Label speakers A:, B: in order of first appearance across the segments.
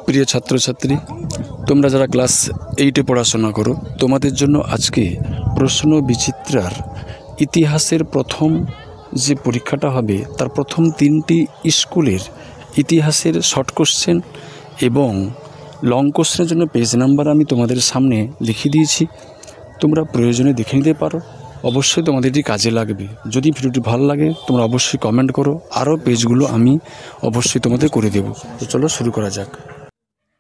A: প্রিয় ছাত্রছাত্রী, তোমরা যারা ক্লাস 8-এ পড়াশোনা করো, তোমাদের জন্য আজকে প্রশ্ন বিচিত্রার ইতিহাসের প্রথম যে পরীক্ষাটা হবে তার প্রথম 3টি স্কুলের ইতিহাসের শর্ট কোশ্চেন এবং লং কোশ্চেনের জন্য পেজ নাম্বার আমি তোমাদের সামনে লিখে দিয়েছি। তোমরা প্রয়োজনে দেখে নিতে পারো। অবশ্যই তোমাদের এটি কাজে লাগবে। যদি ভিডিওটি ভালো লাগে তোমরা অবশ্যই কমেন্ট করো, আরও পেজগুলো আমি অবশ্যই তোমাদের করে দেব। তো চলো শুরু করা যাক।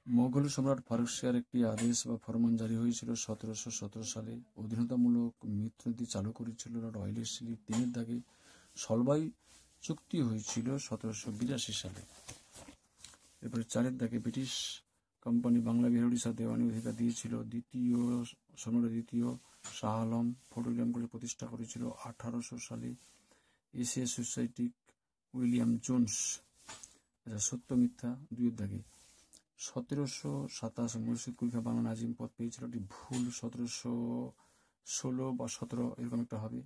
A: মোগল সম্রাট ফারুক শাহের একটি আদেশ বা ফরমান জারি হয়েছিল 1717 সালে। অধীনতামূলক মিত্রনীতি চালু করেছিল লর্ড ওয়েলেসলি। 3-এর দাগে সলবাই চুক্তি হয়েছিল 1782 সালে। এরপরে 4-এর দাগে ব্রিটিশ কোম্পানি বাংলা বিহার উড়িষ্যা দেওয়ানি অধিকার দিয়েছিল। সম্রাট দ্বিতীয় Shah Alam fort William college প্রতিষ্ঠা করেছিল 1800 সালে। Asia society William Jones. সত্য মিথ্যা 2-এর দাগে 1727 মুর্শিদ কুলি খাঁ বাংলা নাজিম পদ পেয়েছিল, এটি ভুল। 1716 বা 17 এরকম একটা হবে।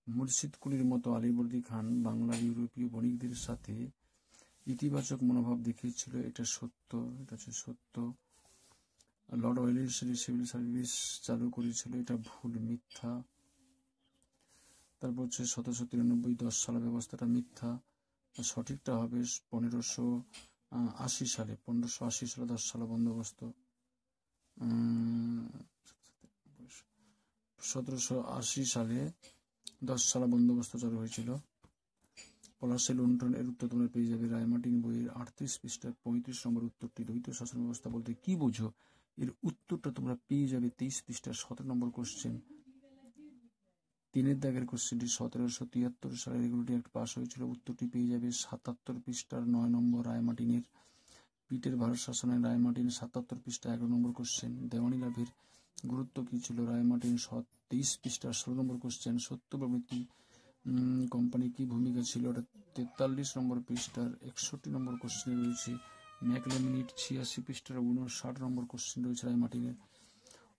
A: মুর্শিদ কুলির মতো আলীবর্দী খান বাংলার ইউরোপীয় বণিকদের সাথে ইতিবাচক মনোভাব দেখিয়েছিল, এটা সত্য। এটা হচ্ছে সত্য। লর্ড ওয়েলেসলি সিভিল সার্ভিস চালু করেছিল, এটা ভুল, মিথ্যা। তারপর হচ্ছে 1793 10 সাল ব্যবস্থাটা মিথ্যা। সঠিকটা হবে 1580 সালে 10 সাল বন্দোবস্ত। 1780 সালে 10 সাল বন্দোবস্ত চালু হয়েছিল। পলাশী লুণ্ঠন এর উত্তর তোমরা পেয়ে যাবে রায়মার্টিন বইয়ের 38 পৃষ্ঠার 35 নম্বর উত্তরটি। দ্বৈত শাসন ব্যবস্থা বলতে কি বোঝো, এর উত্তরটা তোমরা পেয়ে যাবে 23 পৃষ্ঠার 17 নম্বর কোশ্চেন। 3-এর দাগের কোশ্চেনটি 1773 সালে রেগুলেটরি অ্যাক্ট পাস হয়েছিল, উত্তরটি পেয়ে যাবে 77 পৃষ্ঠার 9 নম্বর রায়মার্টিনের। পিটের ভারত শাসনে রায়মার্টিন 77 পৃষ্ঠা 11 নম্বর কোশ্চেন। দেওয়ানি লাভের গুরুত্ব কী ছিল, রায়মার্টিন 23 পৃষ্ঠার 16 নম্বর কোশ্চেন। সত্য প্রবৃত্তি কোম্পানি কি ভূমিকা ছিল, ওটা 43 নম্বর পৃষ্ঠার 61 নম্বর কোশ্চেন রয়েছে। ম্যাকলেমিনিট 86 পৃষ্ঠার 59 নম্বর কোশ্চেন রয়েছে রায়মার্টিনের।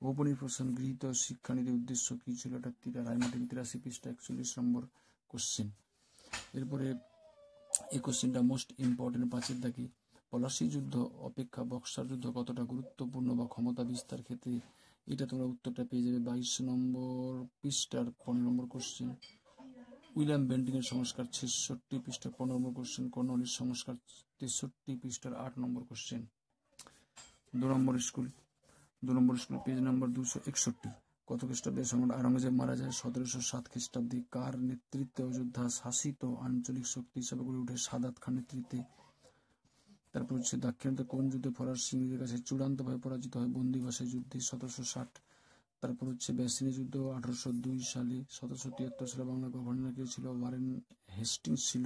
A: ঔপনিবেশন গৃহীত শিক্ষানীতির উদ্দেশ্য কী ছিল, এটা রায়মার্টিন 83 পৃষ্ঠা 41 নম্বর কোশ্চেন। এরপরে এই কোশ্চেনটা মোস্ট ইম্পর্টেন্ট 5-এর দাগে পলাশী যুদ্ধ অপেক্ষা বক্সার যুদ্ধ কতটা গুরুত্বপূর্ণ বা ক্ষমতা বিস্তার ক্ষেত্রে, এটা তোমরা উত্তরটা পেয়ে যাবে 22 নম্বর পৃষ্ঠার 15 নম্বর কোশ্চেন। উইলিয়াম বেন্টিংয়ের সংস্কার 66 পৃষ্ঠার 15 নম্বর কোশ্চেন। কর্নওয়ালিস সংস্কার 63 পৃষ্ঠার 8 নম্বর কোশ্চেন। 2 নম্বর স্কুল পেজ নাম্বার 261। কত খ্রিস্টাব্দে সম্রাট আওরঙ্গজেব মারা যায়? 1707 খ্রিস্টাব্দে। কার নেতৃত্বে অযোধ্যা শাসিত আঞ্চলিক শক্তি হিসাবে গড়ে ওঠে? সাদাত খান নেতৃত্বে। তারপর হচ্ছে দাক্ষিণাত্যে কোন যুদ্ধে ফরাসি ইংরেজদের কাছে চূড়ান্তভাবে পরাজিত হয়? বন্দিবাসের যুদ্ধে 1760। তারপর হচ্ছে ব্যাসিনী যুদ্ধ 1802 সালে। 1773 সালে বাংলা গভর্নর কে ছিল? ওয়ারেন হেস্টিংস ছিল।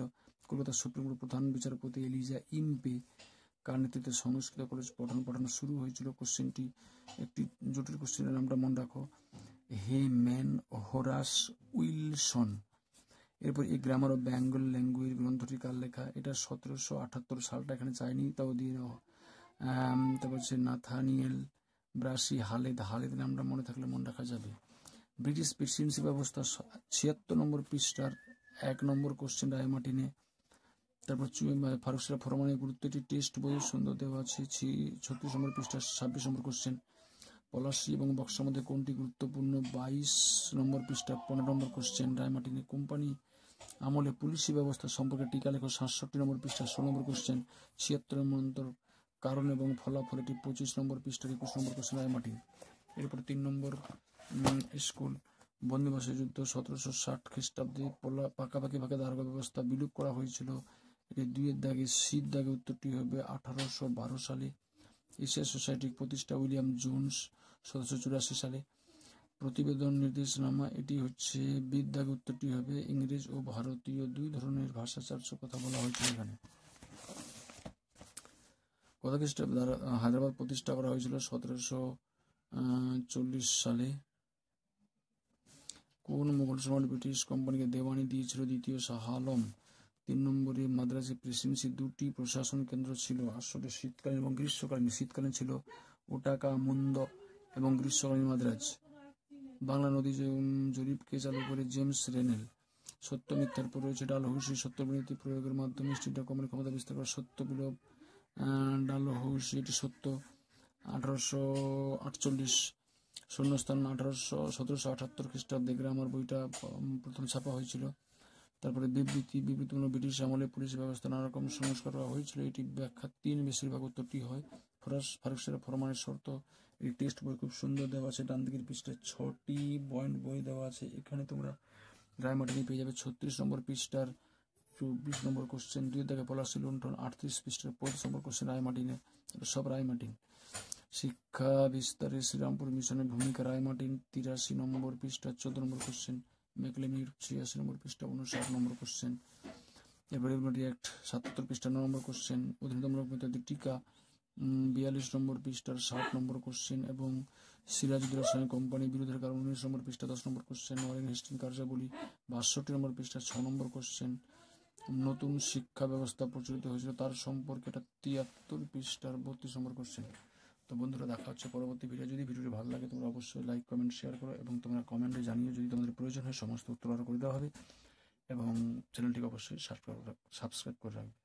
A: কলকাতা সুপ্রিম কোর্টের প্রধান বিচারপতি এলিজা ইম্পে কার নেতৃত্বে সংস্কৃত কলেজ পঠন শুরু হয়েছিল? কোশ্চেনটি একটি জটিল কোশ্চেনের নামটা মনে রাখো, হেম্যান হোরাস উইলসন। এরপর এই গ্রামার অফ বেঙ্গল ল্যাঙ্গুয়েজ গ্রন্থটি কার লেখা? এটা 1778 সালটা এখানে চাইনি, তাও দিয়ে নেওয়া। তারপর হচ্ছে নাথানিয়েল ব্রাসি হালেদ নামটা মনে থাকলে মনে রাখা যাবে। ব্রিটিশ প্রেসিডেন্সি ব্যবস্থা 76 নম্বর পৃষ্ঠার 1 নম্বর কোশ্চেন রায়মার্টিনে। তারপর ফারুক শাহের ফরমানের গুরুত্ব, এটি টেস্ট বইয়ে সুন্দর দেওয়া আছে 36 নম্বর পৃষ্ঠার 26 নম্বর কোশ্চেন। পলাশী এবং বক্সার মধ্যে কোনটি গুরুত্বপূর্ণ? 22 নম্বর পৃষ্ঠা 15 নম্বর কোশ্চেন। রায়মার্টিনে কোম্পানি আমলে পুলিশি ব্যবস্থা সম্পর্কে টিকা লেখো 67 নম্বর পৃষ্ঠা 16 নম্বর কোশ্চেন। 76 নম্বর কারণ এবং ফলাফল, এটি 25 নম্বর পৃষ্ঠার 21 নম্বর কোশ্চেন রায়মার্টিন। এরপর 3 নম্বর স্কুল বন্দিবাসের যুদ্ধ 1760 খ্রিস্টাব্দে পাকাপাকি ভাগে দারোগা ব্যবস্থা বিলুপ করা হয়েছিল, এটি 2-এর দাগে। সির দাগে উত্তরটি হবে 1812 সালে। এশিয়া সোসাইটির প্রতিষ্ঠা উইলিয়াম জোন্স 1784 সালে। প্রতিবেদন নির্দেশনামা, এটি হচ্ছে বিদ্যাগে উত্তরটি হবে ইংরেজ ও ভারতীয় 2 ধরনের ভাষা চর্চার কথা বলা হয়েছিল এখানে। কত খ্রিস্টাব্দে হায়দ্রাবাদ প্রতিষ্ঠা করা হয়েছিল? 1740 সালে। কোন মুঘল সম্রাট ব্রিটিশ কোম্পানিকে দেওয়ানি দিয়েছিল? দ্বিতীয় শাহ আলম। 3 নম্বরে মাদ্রাজে প্রেসিডেন্সি 2টি প্রশাসন কেন্দ্র ছিল, আসলে শীতকালীন এবং গ্রীষ্মকালীন। শীতকালীন ছিল ওটাকা মুন্দ এবং গ্রীষ্মকালীন মাদ্রাজ। বাংলা নদী জরিপকে চালু করে জেমস রেনেল। সত্য মিথ্যার পর রয়েছে ডালহৌসি সত্যবিনীতি প্রয়োগের মাধ্যমে স্টেট কোম্পানির ক্ষমতা বিস্তার করা। সত্য বিলোপ ডালহৌসি অবশ্যই এটি সত্য। 1848 শূন্যস্থান 1778 খ্রিস্টাব্দে গ্রামার বইটা প্রথম ছাপা হয়েছিল। তারপরে বিবৃতিমূলক ব্রিটিশ আমলে পুলিশ ব্যবস্থা নানা রকম সংস্কার করা হয়েছিল। এটি ব্যাখ্যা 3, বেশিরভাগ উত্তরটি হয় ফারুক ফরমানের শর্ত। এই টেক্সট বই খুব সুন্দর দেওয়া আছে, ডান দিকের পৃষ্ঠায় 6টি পয়েন্ট বই দেওয়া আছে। এখানে তোমরা রায়মার্টিনি পেয়ে যাবে 36 নম্বর পৃষ্ঠার 24 নম্বর কোশ্চেন, 2 থেকে পলাশী লুণ্ঠন 38 পৃষ্ঠার 35 নম্বর কোশ্চেন রায়মার্টিনের, সব রায়মার্টিন। শিক্ষা বিস্তারে শ্রীরামপুর মিশনের ভূমিকা রায়মার্টিন 83 নম্বর পৃষ্ঠা 14 নম্বর কোশ্চেন, ম্যাকলেমির 86 নম্বর পৃষ্ঠা 59 নম্বর কোশ্চেন। এরপরে অ্যাক্ট 77 পৃষ্ঠা 9 নম্বর কোশ্চেন, অধীনতামূলক মেয়াদী টিকা 42 নম্বর পৃষ্ঠার 60 নম্বর কোশ্চেন, এবং সিরাজউদ্দৌলা রাসায়নিক কোম্পানি বিরোধের কারণ 19 নম্বর পৃষ্ঠা 10 নম্বর কোশ্চেন, ওয়ারেন হেস্টিং কার্যাবলী 62 নম্বর পৃষ্ঠা 6 নম্বর কোশ্চেন। নতুন শিক্ষা ব্যবস্থা প্রচলিত হয়েছিল তার সম্পর্কে এটা 73 পৃষ্ঠার 32 নম্বর কোশ্চেন। তো বন্ধুরা, দেখা হচ্ছে পরবর্তী ভিডিও। যদি ভিডিওটি ভালো লাগে তোমরা অবশ্যই লাইক, কমেন্ট, শেয়ার করো, এবং তোমরা কমেন্টে জানিও যদি তোমাদের প্রয়োজন হয়। সমস্ত উত্তর আরও করে দেওয়া হবে, এবং চ্যানেলটিকে অবশ্যই সাবস্ক্রাইব করে রাখবে।